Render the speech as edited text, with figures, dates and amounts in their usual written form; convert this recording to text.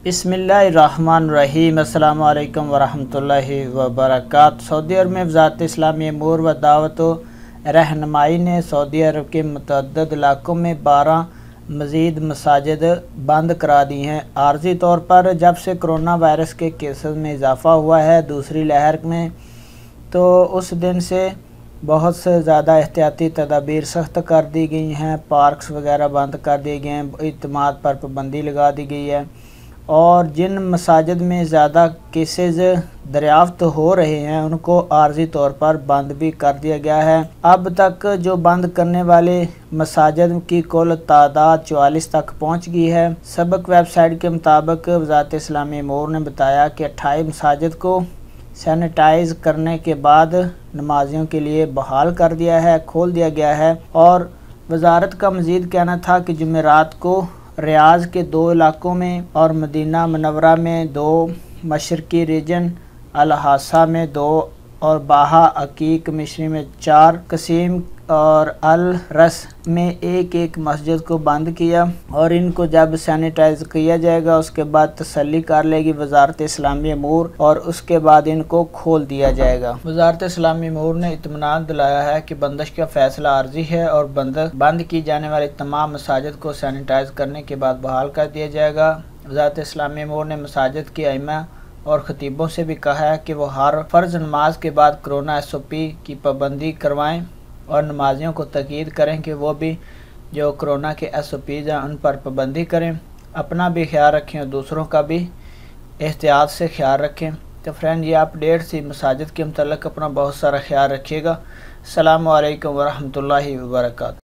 بسم اللہ الرحمن الرحیم۔ السلام علیکم ورحمۃ اللہ وبرکاتہ۔ سعودی عرب میں وزارت اسلامی امور و دعوت و رہنمائی نے سعودی عرب کے متعدد علاقوں میں 12 مزید مساجد بند کرا دی ہیں۔ عارضی طور پر جب سے کرونا وائرس کے کیسز میں اضافہ ہوا ہے دوسری لہر میں، تو اس دن سے بہت سے زیادہ احتیاطی تدابیر سخت کر دی گئی ہیں۔ پارکس وغیرہ بند کر دیے گئے ہیں، اجتماعات پر پابندی لگا دی گئی ہے، اور جن مساجد میں زیادہ کیسز دریافت ہو رہے ہیں ان کو عارضی طور پر بند بھی کر دیا گیا ہے۔ اب تک جو بند کرنے والے مساجد کی کل تعداد 44 تک پہنچ گئی ہے۔ سابق ویب سائٹ کے مطابق وزارت اسلامی امور نے بتایا کہ 28 مساجد کو سینیٹائز کرنے کے بعد نمازیوں کے لیے بحال کر دیا ہے، کھول دیا گیا ہے، اور وزارت کا مزید کہنا تھا کہ جمعرات کو ریاض کے 2 علاقوں میں اور مدینہ منورہ میں 2، مشرقی ریجن الحاصہ میں 2 اور باہا عقیق مشری میں 4، قسیم اور الرس میں ایک مسجد کو بند کیا، اور ان کو جب سینیٹائز کیا جائے گا اس کے بعد تسلی کر لے گی وزارت اسلامی امور، اور اس کے بعد ان کو کھول دیا جائے گا۔ وزارت اسلامی امور نے اطمینان دلایا ہے کہ بندش کا فیصلہ عارضی ہے اور بند کی جانے والی تمام مساجد کو سینیٹائز کرنے کے بعد بحال کر دیا جائے گا۔ وزارت اسلامی امور نے مساجد کے ائمہ اور خطیبوں سے بھی کہا ہے کہ وہ ہر فرض نماز کے بعد کورونا SOP کی پابندی کروائیں، اور نمازیوں کو تاکید کریں کہ وہ بھی جو کورونا کے SOPs ہیں ان پر پابندی کریں، اپنا بھی خیال رکھیں اور دوسروں کا بھی احتیاط سے خیال رکھیں۔ تو فرینڈ، یہ اپڈیٹ تھی مساجد کے متعلق، اپنا بہت سارا خیال رکھیے گا۔ السلام علیکم ورحمۃ اللہ وبرکاتہ۔